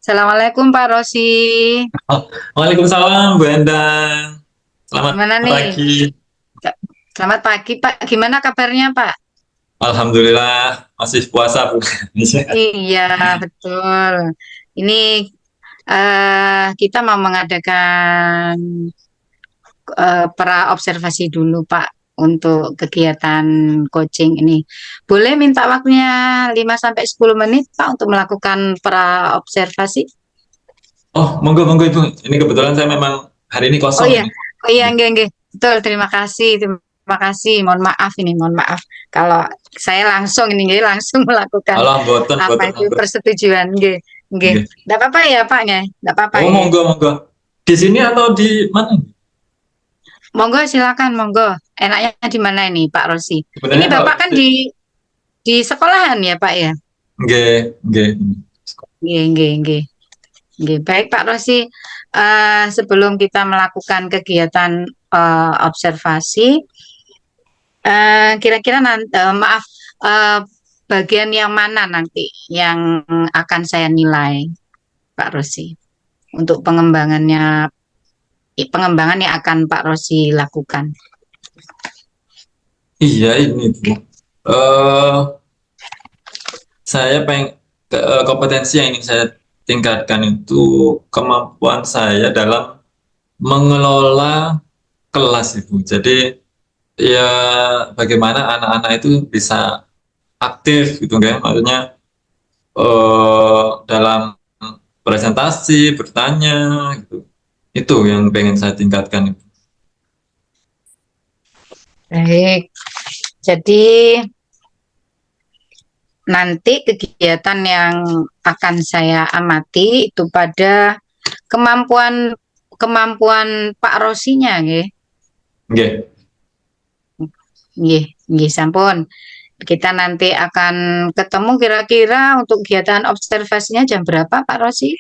Assalamualaikum Pak Rosi. Oh, Waalaikumsalam Bu Endang. Selamat Gimana nih? pagi. Selamat pagi Pak. Gimana kabarnya Pak? Alhamdulillah masih puasa Bu. Iya, betul. Ini kita mau mengadakan pra observasi dulu Pak untuk kegiatan coaching ini. Boleh minta waktunya 5 sampai 10 menit Pak untuk melakukan pra observasi? Oh, monggo monggo Ibu. Ini kebetulan saya memang hari ini Oh kosong iya, ini. oh iya, enggak. Betul, terima kasih, terima kasih. Mohon maaf. Kalau saya langsung ini, nggih, langsung melakukan Allah boten apa boten itu monggo. persetujuan, nggih, nggih. Nggih. Enggak apa-apa ya, Pak, nggih, enggak apa-apa Oh, nggih. monggo monggo. Di sini atau di mana? Monggo silakan, monggo. Enaknya di mana ini, Pak Rosi? Ini Sebenarnya kalau Bapak kan di sekolahan ya, Pak ya? nggih, nggih. Nggih, nggih, nggih. Nggih, baik Pak Rosi. Sebelum kita melakukan kegiatan observasi, kira-kira nanti, maaf, eh, bagian yang mana nanti yang akan saya nilai, Pak Rosi, untuk pengembangan yang akan Pak Rosi lakukan. Iya ini Bu. Eh, saya kompetensi yang ingin saya tingkatkan itu kemampuan saya dalam mengelola kelas Ibu. Jadi ya bagaimana anak-anak itu bisa aktif gitu kan, maksudnya dalam presentasi bertanya gitu, itu yang pengen saya tingkatkan. Baik, jadi nanti kegiatan yang akan saya amati itu pada kemampuan kemampuan Pak Rosinya, nggih. Oke. Nggih, nggih sampun. Kita nanti akan ketemu kira-kira untuk kegiatan observasinya jam berapa, Pak Rosi?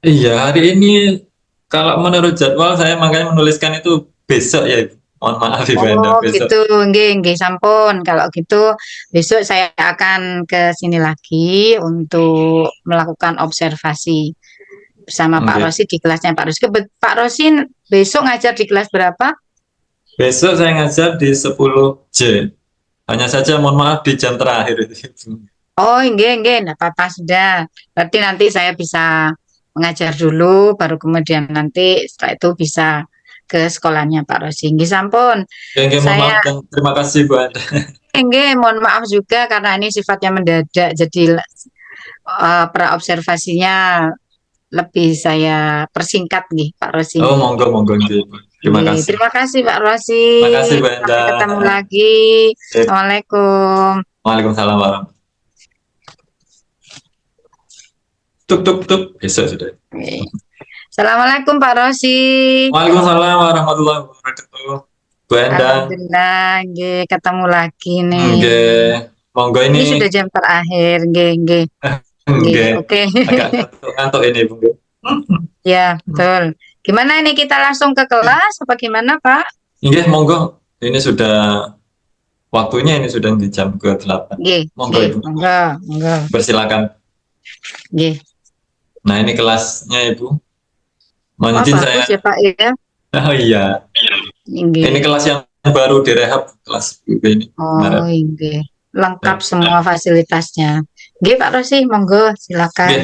Iya, hari ini kalau menurut jadwal saya makanya menuliskan itu besok ya Ibu. Mohon maaf Ibu Enda, Oh, besok. gitu. Nggih sampun. Kalau gitu besok saya akan ke sini lagi untuk melakukan observasi bersama Pak Oke. Rosi di kelasnya Pak Rosi. Pak Rosi besok ngajar di kelas berapa? Besok saya ngajar di 10J. Hanya saja mohon maaf di jam terakhir itu. Oh, nggih, enggak apa-apa sudah. Berarti nanti saya bisa mengajar dulu, baru kemudian nanti setelah itu bisa ke sekolahnya Pak Rosi. Nggih, sampun. Oke, oke, mohon Saya maaf dan terima kasih Bu Enda. nggih, mohon maaf juga karena ini sifatnya mendadak, jadi pra observasinya lebih saya persingkat nih Pak Rosi. Oh, monggo monggo nggih, Bu. Terima Nggih, kasih. terima kasih Pak Rosi. Terima kasih Bu Enda. Sampai ketemu lagi. Oke. Assalamualaikum. Waalaikumsalam warahmatullahi. Tuk tuk tuk. Besok sudah. Assalamualaikum Pak Rosi. Waalaikumsalam warahmatullahi wabarakatuh. Bu Endang. Alhamdulillah, nggih, ketemu lagi nih. Oke. Monggo Ini ini. sudah jam terakhir, nggih, nggih, nggih. Oke. Oke. Agak ngantuk-ngantuk ini Bu. Ya, betul. Gimana ini kita langsung ke kelas apa gimana, Pak? Oke, monggo. Ini sudah waktunya, ini sudah di jam ke-8. Nggih, Monggo nggih, Ibu. monggo, monggo. Persilakan. Nggih. Nah, ini kelasnya Ibu. Mohon Oh, izin bagus saya. ya, Pak ya. Oh iya. Ini Nggih. kelas yang baru direhab, kelas BB ini Oh, kemarin. nggih. Lengkap Ya. semua fasilitasnya. Nggih, Pak Rosi, monggo, silakan. Oke.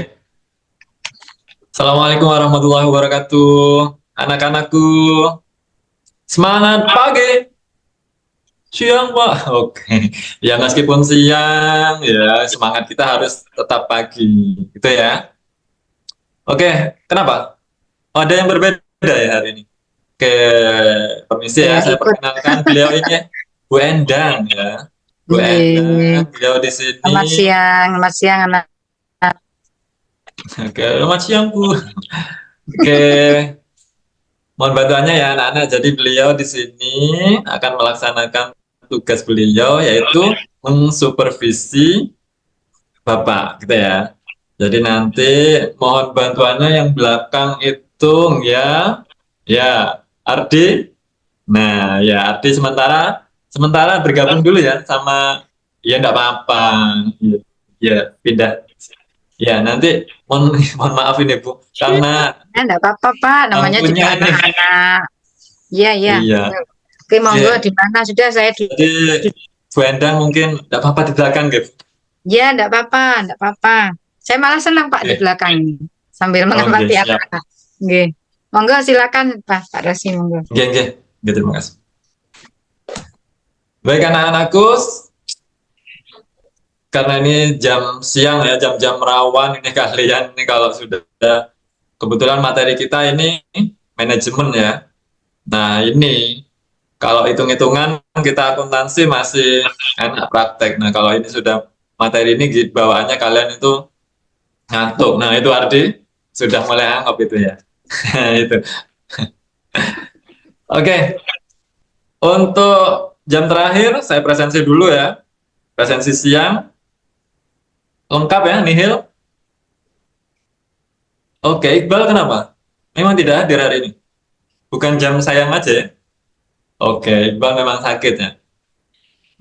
Assalamualaikum warahmatullahi wabarakatuh. Anak-anakku, semangat pagi, siang Pak. Oke, ya meskipun siang, ya semangat kita harus tetap pagi, gitu ya. Oke, kenapa? Oh, ada yang berbeda ya hari ini. Oke, permisi ya, Saya saya ikut. perkenalkan beliau ini Bu Endang ya. Bu Nggih. Endang, beliau di sini. Selamat siang anak. Oke, selamat siang Bu. Oke, mohon bantuannya ya anak-anak. Jadi beliau di sini akan melaksanakan tugas beliau yaitu mensupervisi Bapak, gitu ya. Jadi nanti mohon bantuannya yang belakang itu ya, ya Ardi. Nah, ya Ardi sementara sementara bergabung dulu ya sama ya enggak apa-apa. Ya, ya pindah. Ya, nanti mohon maaf ini Bu, karena Ya, enggak apa-apa, Pak. Namanya juga lampunya ini. anak-anak. Iya, iya. Iya. Oke, monggo Oke, di mana sudah saya jadi Bu Endang mungkin tidak apa-apa di belakang gitu. Ya, enggak apa-apa, enggak apa-apa. Saya malah senang Pak di Oke, belakang ini sambil oke, mengamati siap. anak-anak. Oke. Monggo silakan Pak Rosi, monggo. Oke, oke. Oke, terima kasih. Baik anak-anakku, karena ini jam siang ya, jam-jam rawan ini kalian ini kalau sudah kebetulan materi kita ini manajemen ya. Nah, ini kalau hitung-hitungan kita akuntansi masih enak praktek. Nah, kalau ini sudah materi ini bawaannya kalian itu ngantuk. Nah, itu Ardi sudah mulai anggap itu ya. Itu. Oke, untuk jam terakhir saya presensi dulu ya. Presensi siang lengkap ya, nihil. Oke, Iqbal kenapa? Memang tidak hadir hari ini. Bukan jam sayang aja ya. Oke, Iqbal memang sakit ya.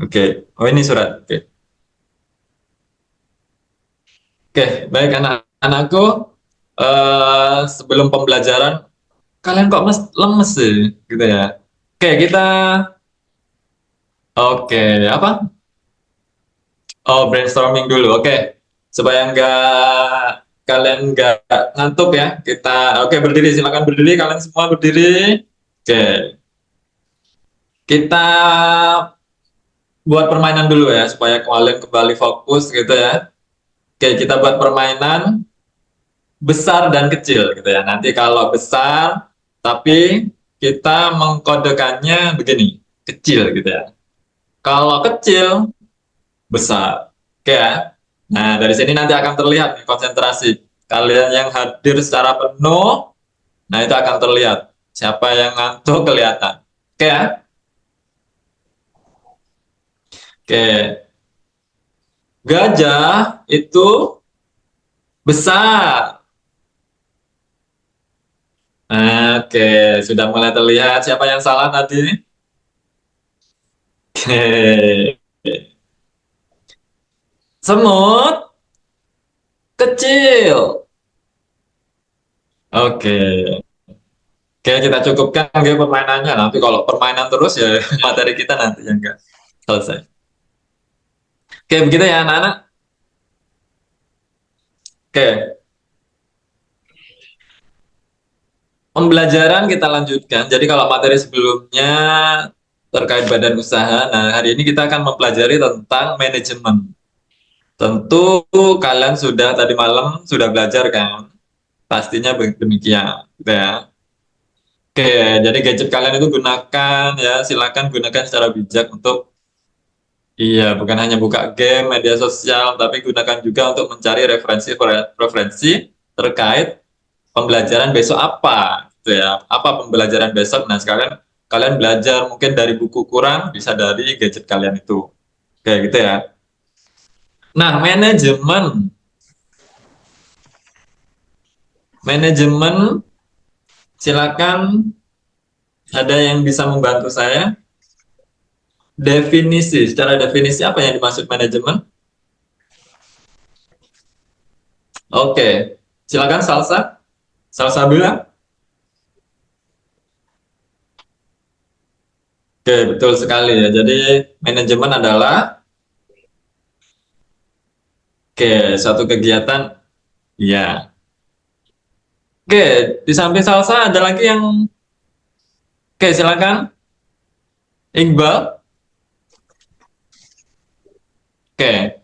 Oke, oh ini surat. Oke, oke, baik anak-anakku. Sebelum pembelajaran, kalian kok lemes sih, gitu ya. Oke, kita, oke, apa? Oh, brainstorming dulu. Oke, supaya kalian nggak ngantuk ya. Kita, oke berdiri, silakan berdiri. Kalian semua berdiri. Oke, kita buat permainan dulu ya, supaya kalian kembali fokus gitu ya. Oke, kita buat permainan besar dan kecil gitu ya. Nanti kalau besar, tapi kita mengkodekannya begini, kecil gitu ya. Kalau kecil, besar. Oke ya. Nah, dari sini nanti akan terlihat nih konsentrasi. Kalian yang hadir secara penuh, nah itu akan terlihat. Siapa yang ngantuk kelihatan. Oke ya. Oke. Gajah itu besar. Oke, sudah mulai terlihat siapa yang salah tadi? Oke. Semut kecil. Oke. Oke, kita cukupkan ya permainannya. Nanti kalau permainan terus ya materi kita nanti yang enggak selesai. Oke, begitu ya anak-anak. Oke, pembelajaran kita lanjutkan. Jadi kalau materi sebelumnya terkait badan usaha, nah hari ini kita akan mempelajari tentang manajemen. Tentu kalian sudah tadi malam sudah belajar kan? Pastinya demikian, gitu ya. Oke, jadi gadget kalian itu gunakan ya, silakan gunakan secara bijak untuk iya, bukan hanya buka game, media sosial, tapi gunakan juga untuk mencari referensi terkait pembelajaran besok apa, gitu ya. Apa pembelajaran besok? Nah, sekarang kalian belajar mungkin dari buku kurang, bisa dari gadget kalian itu. Kayak gitu ya. Nah, manajemen, silakan ada yang bisa membantu saya. Definisi, secara definisi apa yang dimaksud manajemen? Oke, silakan Salsa. Salsa bilang. Oke, betul sekali ya. Jadi manajemen adalah suatu kegiatan. Ya. Oke, di samping salsa ada lagi yang silakan Iqbal. Oke.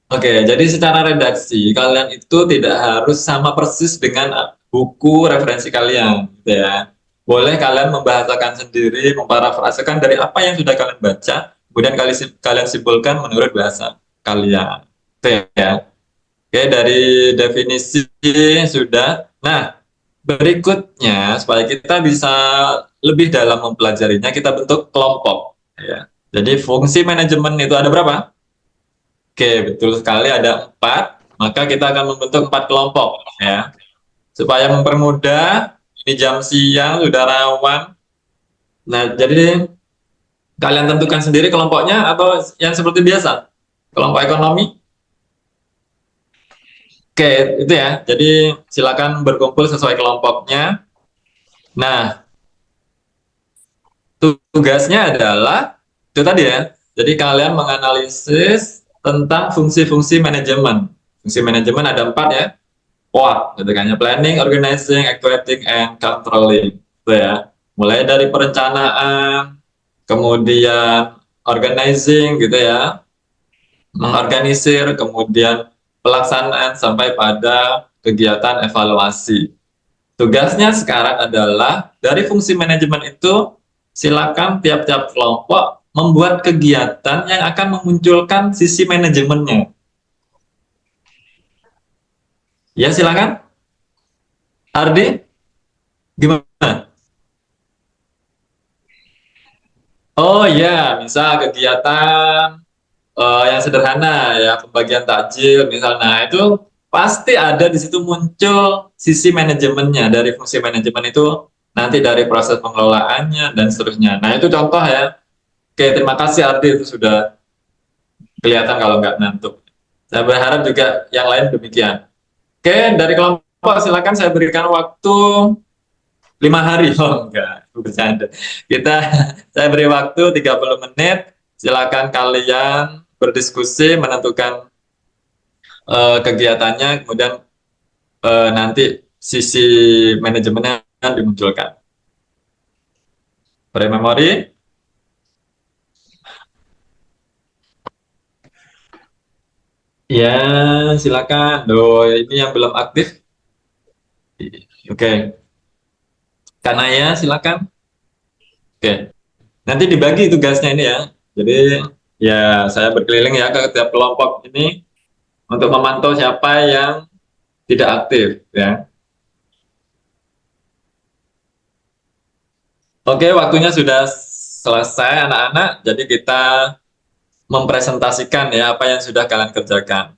Oke, jadi secara redaksi kalian itu tidak harus sama persis dengan buku referensi kalian, gitu ya. Boleh kalian membahasakan sendiri, memparafrasekan dari apa yang sudah kalian baca, kemudian kalian simpulkan menurut bahasa kalian. Oke ya. Oke, dari definisi sudah. Nah, berikutnya supaya kita bisa lebih dalam mempelajarinya, kita bentuk kelompok. Ya. Jadi fungsi manajemen itu ada berapa? Oke, betul sekali ada 4. Maka kita akan membentuk 4 kelompok, ya, supaya mempermudah. Ini jam siang sudah rawan. Nah, jadi kalian tentukan sendiri kelompoknya atau yang seperti biasa, kelompok ekonomi. Oke, itu ya. Jadi silakan berkumpul sesuai kelompoknya. Nah, tugasnya adalah itu tadi ya. Jadi kalian menganalisis tentang fungsi-fungsi manajemen. Fungsi manajemen ada 4 ya. What, gitu kan ya. Planning, organizing, actuating, and controlling. Itu ya. Mulai dari perencanaan, kemudian organizing gitu ya, mengorganisir, kemudian pelaksanaan sampai pada kegiatan evaluasi. Tugasnya sekarang adalah dari fungsi manajemen itu silakan tiap-tiap kelompok membuat kegiatan yang akan memunculkan sisi manajemennya. Ya silakan, Ardi, gimana? Oh ya, misal kegiatan yang sederhana ya, pembagian takjil misalnya, itu pasti ada di situ muncul sisi manajemennya. Dari fungsi manajemen itu nanti dari proses pengelolaannya dan seterusnya. Nah itu contoh ya. Oke, terima kasih Ardi, itu sudah kelihatan kalau nggak ngantuk. Saya berharap juga yang lain demikian. Oke, dari kelompok silakan saya berikan waktu 5 hari. Oh enggak, bercanda. Kita saya beri waktu 30 menit. Silakan kalian berdiskusi, menentukan kegiatannya, kemudian nanti sisi manajemennya dimunculkan. Pada memori, ya silakan. Loh, ini yang belum aktif. Oke, karena ya silakan. Oke, nanti dibagi tugasnya ini ya. Jadi ya saya berkeliling ya ke tiap kelompok ini untuk memantau siapa yang tidak aktif ya. Oke, waktunya sudah selesai anak-anak. Jadi kita mempresentasikan ya apa yang sudah kalian kerjakan.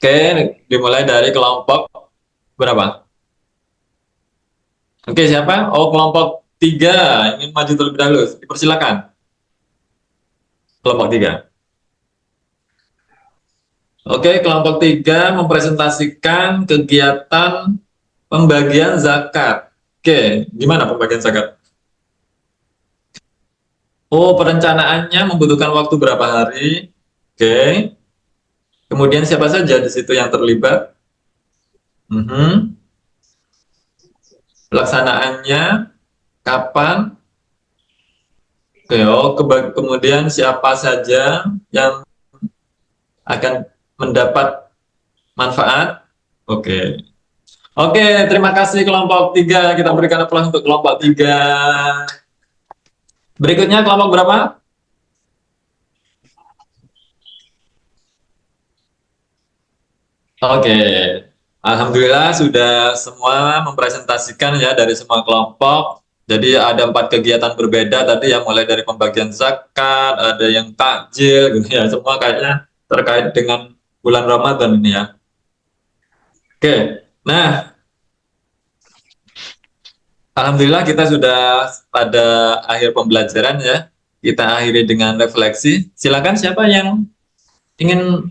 Oke, dimulai dari kelompok berapa? Oke, siapa? Oh, kelompok 3 ingin maju terlebih dahulu. Dipersilakan. Kelompok 3. Oke, kelompok 3 mempresentasikan kegiatan pembagian zakat. Oke, gimana pembagian zakat? Oh, perencanaannya membutuhkan waktu berapa hari? Oke. Kemudian siapa saja di situ yang terlibat? Mhm. Pelaksanaannya kapan? Oke, oh, kemudian siapa saja yang akan mendapat manfaat? Oke. Oke, terima kasih kelompok 3. Kita berikan aplaus untuk kelompok 3. Berikutnya kelompok berapa? Oke. Alhamdulillah sudah semua mempresentasikan ya dari semua kelompok. Jadi ada 4 kegiatan berbeda tadi yang mulai dari pembagian zakat, ada yang takjil gitu ya. Semua kayaknya terkait dengan bulan Ramadan ini ya. Oke. Nah, alhamdulillah kita sudah pada akhir pembelajaran ya. Kita akhiri dengan refleksi. Silakan siapa yang ingin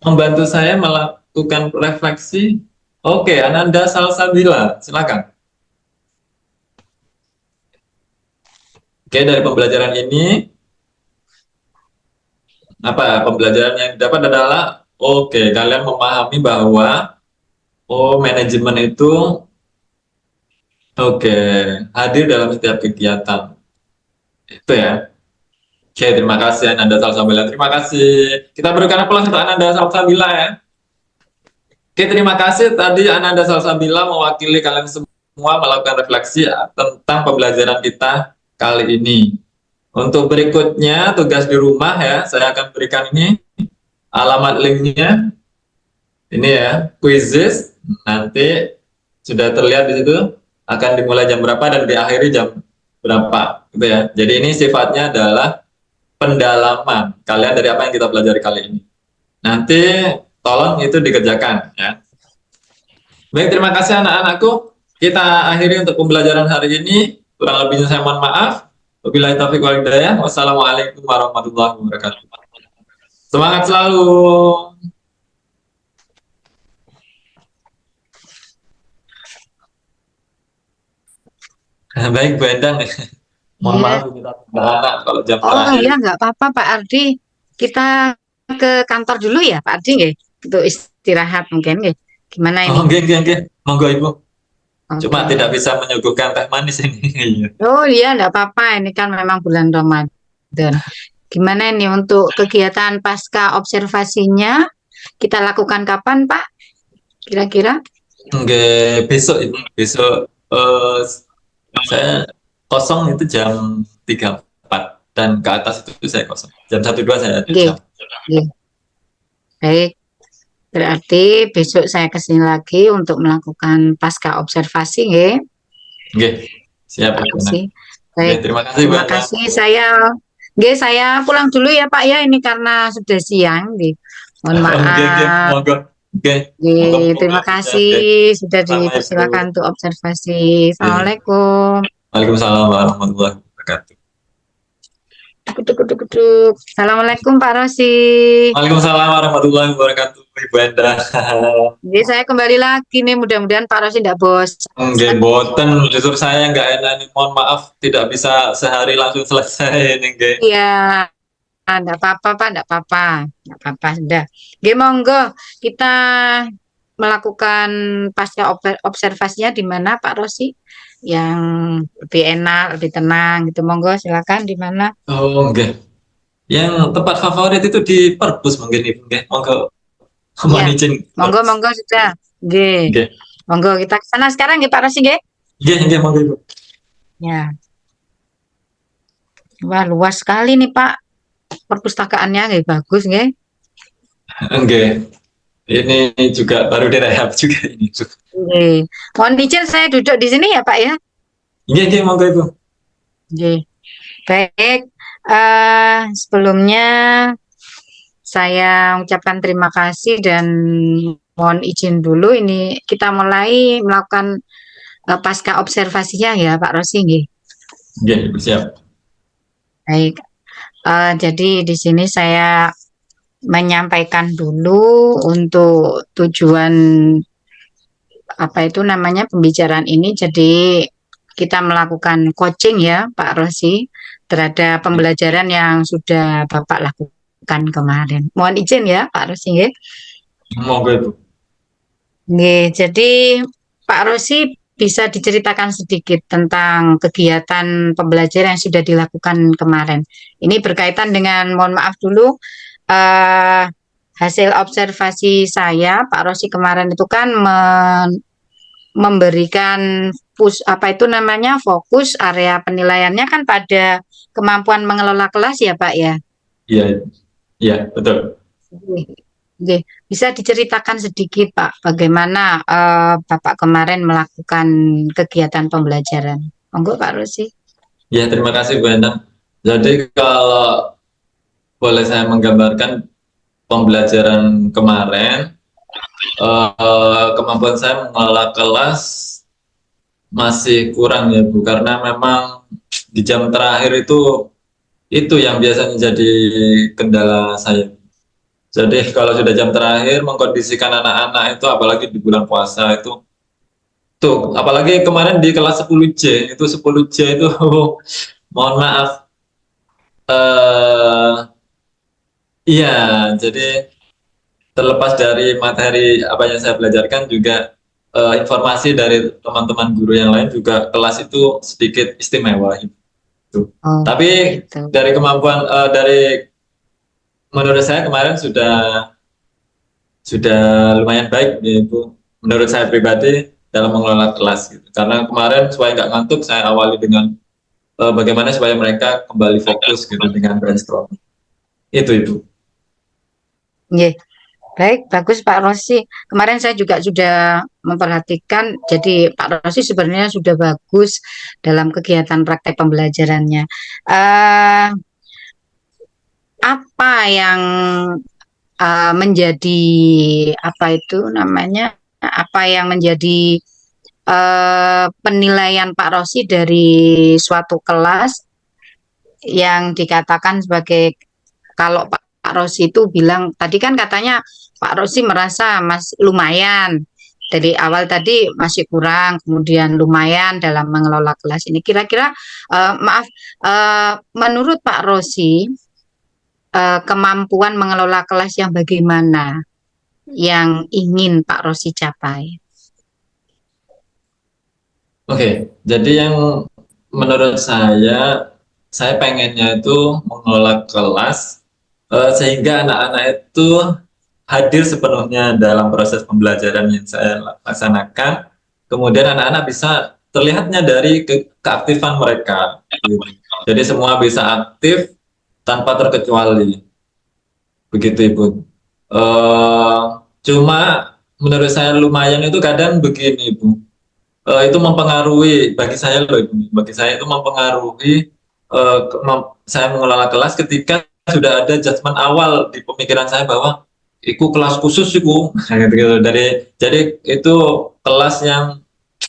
membantu saya melakukan refleksi? Oke, Ananda Salsabila, silakan. Oke, dari pembelajaran ini, apa pembelajaran yang didapat adalah, oke, kalian memahami bahwa, oh, manajemen itu, oke, hadir dalam setiap kegiatan. Itu ya. Oke, terima kasih Ananda Salsabila. Terima kasih. Kita berikan aplaus untuk Ananda Salsabila ya. Oke, terima kasih tadi Ananda Salsabila mewakili kalian semua melakukan refleksi tentang pembelajaran kita kali ini. Untuk berikutnya, tugas di rumah ya, saya akan berikan ini alamat linknya. Ini ya, quizzes. Nanti sudah terlihat di situ, akan dimulai jam berapa dan diakhiri jam berapa. Gitu ya. Jadi ini sifatnya adalah pendalaman kalian dari apa yang kita pelajari kali ini. Nanti tolong itu dikerjakan ya. Baik, terima kasih anak-anakku. Kita akhiri untuk pembelajaran hari ini. Kurang lebihnya saya mohon maaf. Wabillahi taufiq wal hidayah. Wassalamualaikum warahmatullahi wabarakatuh. Semangat selalu. Baik Bu Endang. Mohon maaf Iya. kita anak kalau jam Oh terakhir. iya, nggak apa-apa Pak Ardi. Kita ke kantor dulu ya Pak Ardi nggih? Untuk istirahat mungkin nggih. Gimana Oh, ini? oke, oke, oke. Monggo Ibu. Cuma Oke. tidak bisa menyuguhkan teh manis ini. Iya. Oh iya, nggak apa-apa. Ini kan memang bulan Ramadan. Gimana ini untuk kegiatan pasca observasinya? Kita lakukan kapan Pak? Kira-kira? Oke, besok Ibu. Besok saya kosong itu jam 3.4 dan ke atas itu saya kosong. Jam 1.2 saya ada Oke. jam. Oke. Baik. Berarti besok saya kesini lagi untuk melakukan pasca observasi, nggih. Oke, siap Pak Ibu. Nah, Rosi. oke, Baik, terima kasih Bu terima Endang. kasih. Saya pulang dulu ya Pak ya. Ini karena sudah siang, nggih. Mohon Oke, oke, maaf. monggo. Oke, monggo Nggih, terima bekerja. kasih Oke, sudah sama Ibu. dipersilakan untuk observasi. Oke. Assalamualaikum. Waalaikumsalam warahmatullahi wabarakatuh. Duk, duk, duk, duk. Assalamualaikum Pak Rosi. Waalaikumsalam warahmatullahi wabarakatuh, Ibu Endang. Jadi saya kembali lagi nih. Mudah-mudahan Pak Rosi tidak Nggih, bosan. boten justru saya nggak enak nih. Mohon maaf tidak bisa sehari langsung selesai ini nggih. Iya, enggak apa-apa, Pak, enggak apa-apa. Enggak apa-apa, sudah. Oke, monggo kita melakukan pasca observasinya di mana Pak Rosi? Yang lebih enak, lebih tenang gitu. Monggo silakan di mana? Oh, nggih. Yang tempat favorit itu di Perpus mungkin Ibu nggih. Monggo Iya. mohon izin Monggo, Perpus. monggo sudah. Oke. Nggih. Monggo kita ke sana sekarang nggih Pak Rosi nggih. Nggih, nggih monggo Ibu. Ya. Wah, luas sekali nih Pak. Perpustakaannya nggih bagus nggih. Nggih. Ini juga baru direhab juga ini. Nggih. Mohon izin saya duduk di sini ya Pak ya. Nggih, nggih monggo Ibu. Nggih. Baik, sebelumnya saya ucapkan terima kasih dan mohon izin dulu ini kita mulai melakukan pasca observasinya ya Pak Rosi nggih. Nggih, Ibu siap. Baik, jadi di sini saya menyampaikan dulu untuk tujuan apa itu namanya pembicaraan ini. Jadi kita melakukan coaching ya Pak Rosi terhadap pembelajaran yang sudah Bapak lakukan kemarin. Mohon izin ya Pak Rosi nggih. Monggo Ibu. Nggih, jadi Pak Rosi bisa diceritakan sedikit tentang kegiatan pembelajaran yang sudah dilakukan kemarin. Ini berkaitan dengan, mohon maaf dulu, eh, hasil observasi saya, Pak Rosi kemarin itu kan memberikan apa itu namanya fokus area penilaiannya kan pada kemampuan mengelola kelas ya Pak ya. Iya, iya, betul. Oke. Oke. Bisa diceritakan sedikit Pak bagaimana Bapak kemarin melakukan kegiatan pembelajaran. Monggo Pak Rosi. Ya, terima kasih Bu Endang. Jadi kalau boleh saya menggambarkan pembelajaran kemarin, kemampuan saya mengelola kelas masih kurang ya Bu, karena memang di jam terakhir itu yang biasanya jadi kendala saya. Jadi kalau sudah jam terakhir mengkondisikan anak-anak itu apalagi di bulan puasa itu tuh apalagi kemarin di kelas 10J itu 10J itu mohon maaf eh iya, jadi terlepas dari materi apa yang saya belajarkan juga informasi dari teman-teman guru yang lain juga kelas itu sedikit istimewa gitu. Oh, Tapi gitu. dari kemampuan dari menurut saya kemarin sudah lumayan baik ya Bu. Menurut saya pribadi dalam mengelola kelas gitu. Karena kemarin supaya nggak ngantuk saya awali dengan bagaimana supaya mereka kembali fokus gitu dengan brainstorm. Itu Ibu. Nggih. Baik, bagus Pak Rosi. Kemarin saya juga sudah memperhatikan, jadi Pak Rosi sebenarnya sudah bagus dalam kegiatan praktek pembelajarannya. Eh, apa yang menjadi apa itu namanya? Apa yang menjadi penilaian Pak Rosi dari suatu kelas yang dikatakan sebagai kalau Pak Pak Rosi itu bilang tadi kan katanya Pak Rosi merasa masih lumayan dari awal tadi masih kurang, kemudian lumayan dalam mengelola kelas ini. Kira-kira maaf, menurut Pak Rosi kemampuan mengelola kelas yang bagaimana yang ingin Pak Rosi capai? Oke, jadi yang menurut saya pengennya itu mengelola kelas sehingga anak-anak itu hadir sepenuhnya dalam proses pembelajaran yang saya laksanakan. Kemudian anak-anak bisa terlihatnya dari keaktifan mereka, gitu. Jadi semua bisa aktif tanpa terkecuali, begitu Ibu. Eh, Cuma menurut saya lumayan itu kadang begini Ibu. Itu mempengaruhi bagi saya loh, bagi saya itu mempengaruhi saya mengelola kelas ketika sudah ada judgement awal di pemikiran saya bahwa itu kelas khusus itu gitu. Jadi itu kelas yang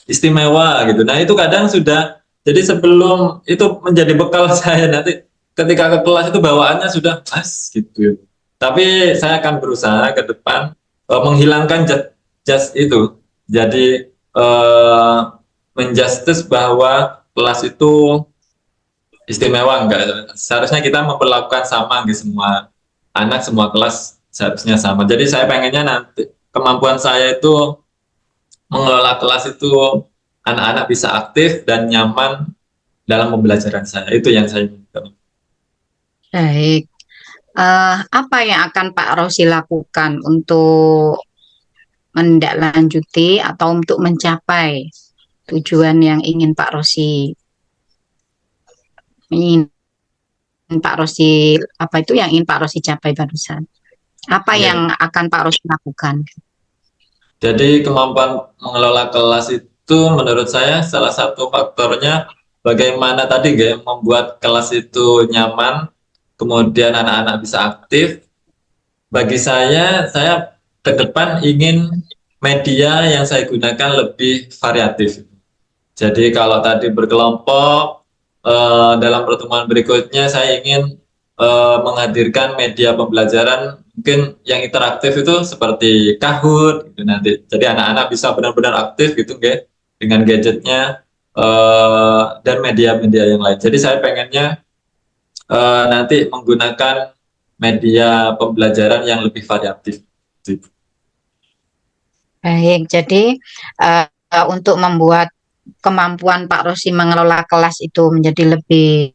istimewa gitu. Nah itu kadang sudah jadi sebelum itu menjadi bekal saya nanti ketika ke kelas itu bawaannya sudah as gitu. Tapi saya akan berusaha ke depan menghilangkan just itu. Jadi menjustis bahwa kelas itu istimewa enggak. Seharusnya kita memperlakukan sama gitu semua anak, semua kelas seharusnya sama. Jadi saya pengennya nanti kemampuan saya itu mengelola kelas itu anak-anak bisa aktif dan nyaman dalam pembelajaran saya. Itu yang saya inginkan. Baik. Apa yang akan Pak Rosi lakukan untuk menindaklanjuti atau untuk mencapai tujuan yang ingin Pak Rosi ingin Pak Rosi apa itu yang ingin Pak Rosi capai barusan? Apa Oke. yang akan Pak Rosi lakukan? Jadi kemampuan mengelola kelas itu menurut saya salah satu faktornya bagaimana tadi membuat kelas itu nyaman, kemudian anak-anak bisa aktif. Bagi saya ke depan ingin media yang saya gunakan lebih variatif. Jadi kalau tadi berkelompok, dalam pertemuan berikutnya saya ingin menghadirkan media pembelajaran mungkin yang interaktif itu seperti Kahoot gitu nanti. Jadi anak-anak bisa benar-benar aktif gitu dengan gadgetnya dan media-media yang lain. Jadi saya pengennya nanti menggunakan media pembelajaran yang lebih variatif. Gitu. Baik, jadi untuk membuat kemampuan Pak Rosi mengelola kelas itu menjadi lebih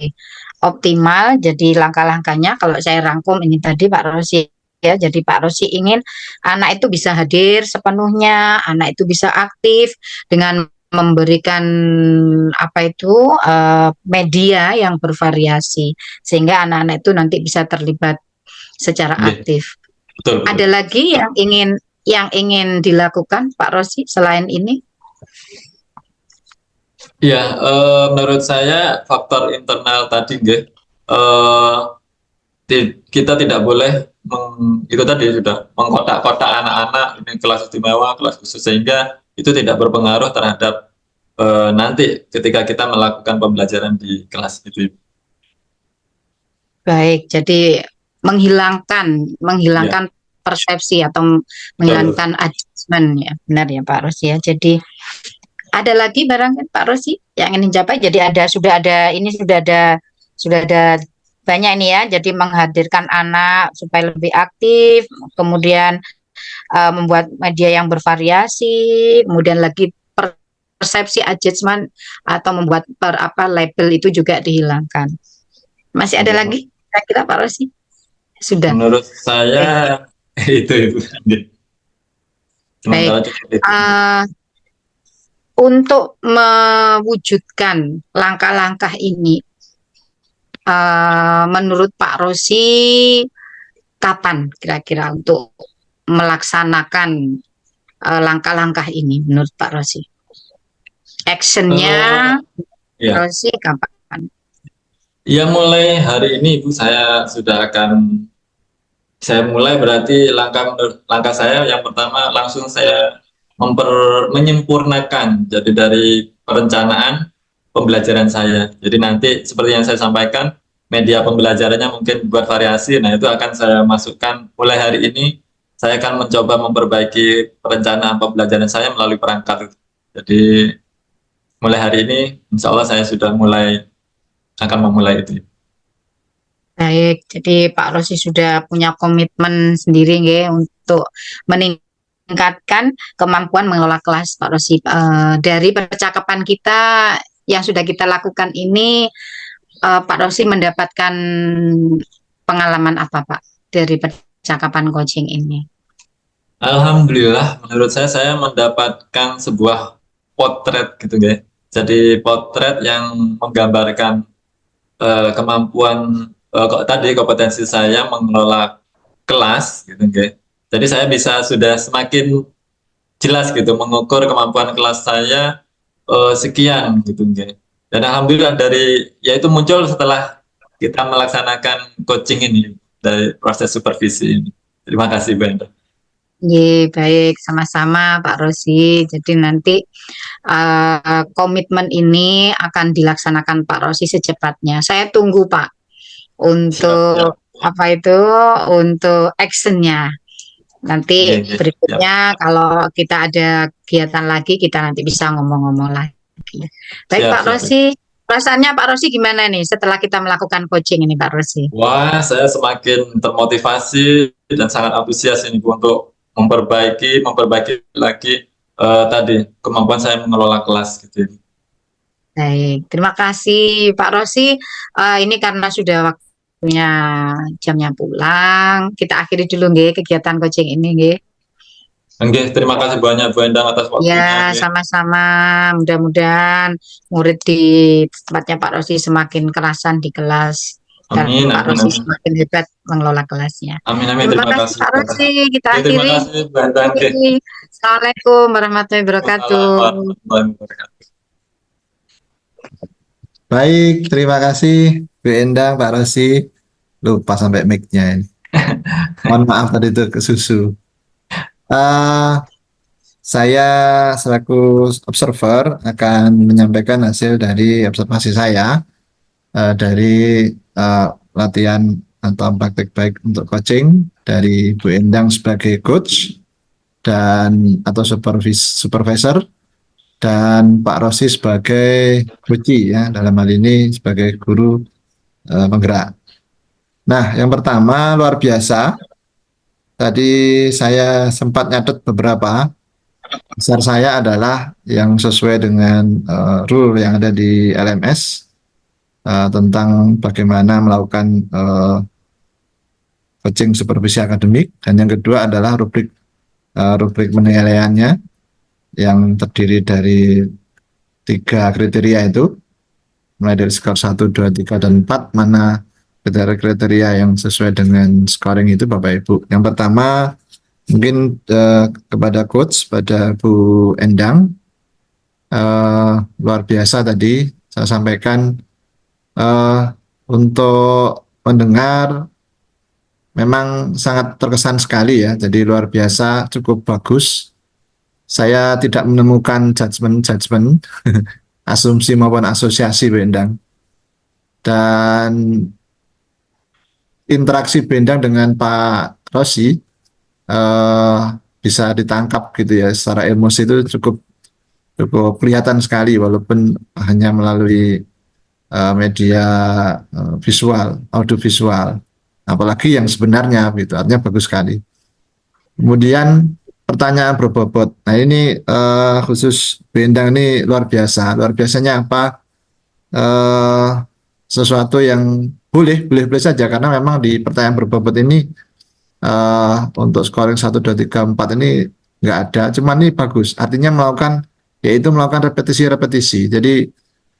optimal, jadi langkah-langkahnya kalau saya rangkum ini tadi Pak Rosi ya, jadi Pak Rosi ingin anak itu bisa hadir sepenuhnya, anak itu bisa aktif dengan memberikan apa itu media yang bervariasi sehingga anak-anak itu nanti bisa terlibat secara Oke, aktif. betul, betul. Ada lagi yang ingin dilakukan Pak Rosi selain ini? Ya, menurut saya faktor internal tadi, eh, kita tidak boleh itu tadi sudah mengkotak-kotak anak-anak ini kelas istimewa, kelas khusus sehingga itu tidak berpengaruh terhadap nanti ketika kita melakukan pembelajaran di kelas itu. Baik, jadi menghilangkan Ya, menghilangkan persepsi atau betul. menghilangkan adjustment ya, benar ya Pak Rosi ya. Jadi ada lagi barangkali Pak Rosi yang ingin dicapai. Jadi sudah ada banyak ini ya. Jadi menghadirkan anak supaya lebih aktif, kemudian membuat media yang bervariasi, kemudian lagi persepsi adjustment atau membuat label itu juga dihilangkan. Masih ada Oke. lagi? Kira-kira Pak Rosi? Sudah. Menurut saya Baik. itu. Baik. Sementara cukup itu. Uh, untuk mewujudkan langkah-langkah ini, menurut Pak Rosi, kapan kira-kira untuk melaksanakan langkah-langkah ini menurut Pak Rosi? Actionnya Eh, ya, Rosi kapan? ya mulai hari ini Ibu saya mulai berarti langkah saya yang pertama langsung saya menyempurnakan jadi dari perencanaan pembelajaran saya. Jadi nanti seperti yang saya sampaikan media pembelajarannya mungkin buat variasi. Nah, itu akan saya masukkan mulai hari ini. Saya akan mencoba memperbaiki perencanaan pembelajaran saya melalui perangkat. Jadi mulai hari ini, insya Allah saya sudah akan memulai itu. Baik, jadi Pak Rosi sudah punya komitmen sendiri nggih untuk meningkatkan kemampuan mengelola kelas Pak Rosi. Dari percakapan kita yang sudah kita lakukan ini, Pak Rosi mendapatkan pengalaman apa Pak dari percakapan coaching ini? Alhamdulillah, menurut saya mendapatkan sebuah potret gitu, guys. Jadi potret yang menggambarkan kemampuan kok tadi kompetensi saya mengelola kelas gitu, guys. Jadi saya sudah semakin jelas gitu mengukur kemampuan kelas saya sekian gitu, guys. Dan alhamdulillah yaitu muncul setelah kita melaksanakan coaching ini dari proses supervisi ini. Terima kasih, Bu Enda. Ye, baik, sama-sama Pak Rosi. Jadi nanti komitmen ini akan dilaksanakan Pak Rosi secepatnya. Saya tunggu Pak Siap, siap. untuk apa itu, untuk actionnya. Oke, Nanti oke, siap. berikutnya kalau kita ada kegiatan lagi, kita nanti bisa ngomong-ngomong lagi. Baik Siap, Pak siap. Rosi, perasaannya Pak Rosi gimana nih setelah kita melakukan coaching ini Pak Rosi? Wah, saya semakin termotivasi dan sangat antusias ini Bu, untuk memperbaiki lagi tadi kemampuan saya mengelola kelas gitu. Baik, terima kasih Pak Rosi. Ini karena sudah waktunya jamnya pulang, kita akhiri dulu nggih kegiatan coaching ini nggih. Oke, terima kasih banyak Bu Endang atas waktunya. Ya, Oke. sama-sama. Mudah-mudahan murid di tempatnya Pak Rosi semakin kerasan di kelas dan Amin, Pak amin, Rosi amin. semakin hebat mengelola kelasnya. Amin, amin. Terima Terima kasih kasih. Pak Rosi. Kita Oke, terima akhiri. kasih Bu Endang. Oke. Assalamualaikum warahmatullahi wabarakatuh. Wassalamualaikum warahmatullahi wabarakatuh. Baik, terima kasih Bu Endang, Pak Rosi. Lupa sampai mic-nya ini. Mohon maaf tadi itu ke susu. Eh, saya selaku observer akan menyampaikan hasil dari observasi saya dari latihan atau praktek baik untuk coaching dari Bu Endang sebagai coach dan atau supervisor dan Pak Rosi sebagai coach ya dalam hal ini sebagai guru penggerak. Nah, yang pertama luar biasa. Tadi saya sempat nyatet beberapa. Besar saya adalah yang sesuai dengan rule yang ada di LMS tentang bagaimana melakukan coaching supervisi akademik. Dan yang kedua adalah rubrik penilaiannya yang terdiri dari 3 kriteria itu. Mulai dari skor 1, 2, 3, dan 4, mana kriteria yang sesuai dengan scoring itu Bapak Ibu. Yang pertama mungkin kepada coach, pada Bu Endang, luar biasa tadi saya sampaikan untuk mendengar memang sangat terkesan sekali ya, jadi luar biasa, cukup bagus. Saya tidak menemukan judgement asumsi maupun asosiasi Bu Endang. Dan interaksi Bendang dengan Pak Rosi bisa ditangkap gitu ya, secara emosi itu cukup cukup kelihatan sekali walaupun hanya melalui media visual, audiovisual, apalagi yang sebenarnya gitu, artinya bagus sekali. Kemudian pertanyaan berbobot. Nah ini khusus Bendang ini luar biasa. Luar biasanya apa? Sesuatu yang boleh saja karena memang di pertanyaan berbobot ini untuk scoring 1, 2, 3, 4 ini nggak ada, cuman ini bagus, artinya melakukan repetisi. Jadi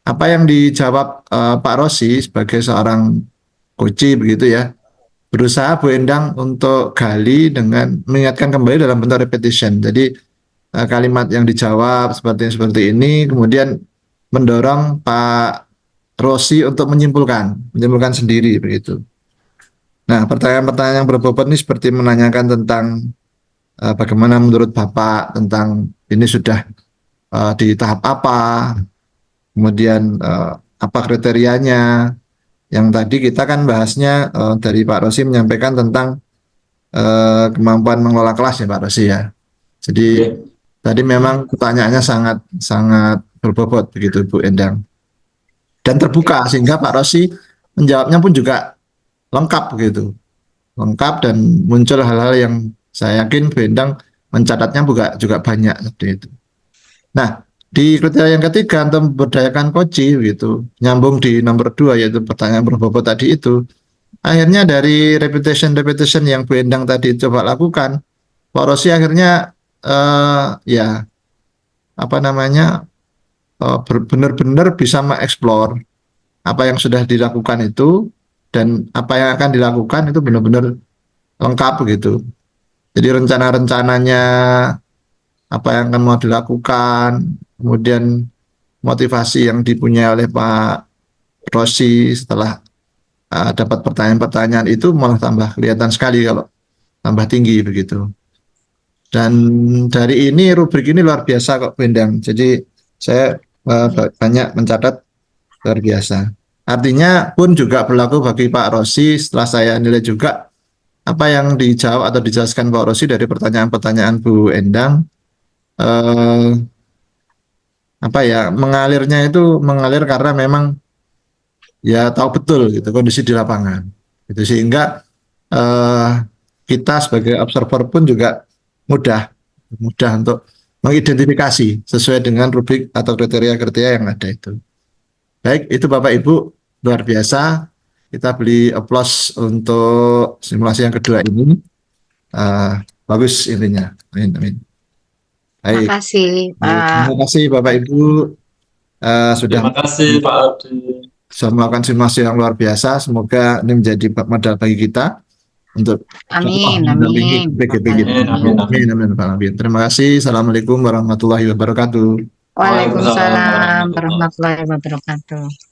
apa yang dijawab Pak Rosi sebagai seorang coach begitu ya, berusaha Bu Endang untuk gali dengan mengingatkan kembali dalam bentuk repetition. Jadi kalimat yang dijawab seperti ini, kemudian mendorong Pak Rosi untuk menyimpulkan sendiri begitu. Nah, pertanyaan-pertanyaan yang berbobot ini seperti menanyakan tentang bagaimana menurut Bapak tentang ini sudah di tahap apa, kemudian apa kriterianya, Yang tadi kita kan bahasnya dari Pak Rosi menyampaikan tentang kemampuan mengelola kelas ya Pak Rosi ya. Jadi Oke. tadi memang pertanyaannya sangat sangat berbobot begitu Bu Endang dan terbuka sehingga Pak Rosi menjawabnya pun juga lengkap begitu, lengkap dan muncul hal-hal yang saya yakin Bu Endang mencatatnya juga banyak seperti itu. Nah, di kriteria yang ketiga untuk memberdayakan koci gitu, nyambung di nomor 2 yaitu pertanyaan berbobot tadi itu. Akhirnya dari repetition yang Bu Endang tadi coba lakukan, Pak Rosi akhirnya ya apa namanya benar-benar bisa mengeksplor apa yang sudah dilakukan itu dan apa yang akan dilakukan itu benar-benar lengkap gitu. Jadi rencana-rencananya apa yang akan mau dilakukan, kemudian motivasi yang dipunyai oleh Pak Rosi setelah dapat pertanyaan-pertanyaan itu malah tambah kelihatan sekali kalau tambah tinggi begitu. Dan dari ini rubrik ini luar biasa kok Bendang. Jadi saya banyak mencatat luar biasa. Artinya pun juga berlaku bagi Pak Rosi setelah saya nilai juga apa yang dijawab atau dijelaskan Pak Rosi dari pertanyaan-pertanyaan Bu Endang eh, apa ya mengalirnya itu mengalir karena memang ya tahu betul gitu kondisi di lapangan. Itu sehingga eh, kita sebagai observer pun juga mudah mudah untuk mengidentifikasi sesuai dengan rubrik atau kriteria-kriteria yang ada itu. Baik, itu Bapak Ibu luar biasa. Kita beli applause untuk simulasi yang kedua ini. Eh, bagus intinya. Amin, amin. Baik, Makasih, terima Pak. kasih Bapak Ibu sudah Terima kasih Pak Aldi. sudah melakukan simulasi yang luar biasa. Semoga ini menjadi modal bagi kita untuk contoh Amin, mendampingi amin. PGP Bapak. kita. Amin, amin, amin. Amin, amin, Pak Amin. Terima kasih. Assalamualaikum warahmatullahi wabarakatuh. Waalaikumsalam Waalaikumsalam warahmatullahi warahmatullahi wabarakatuh.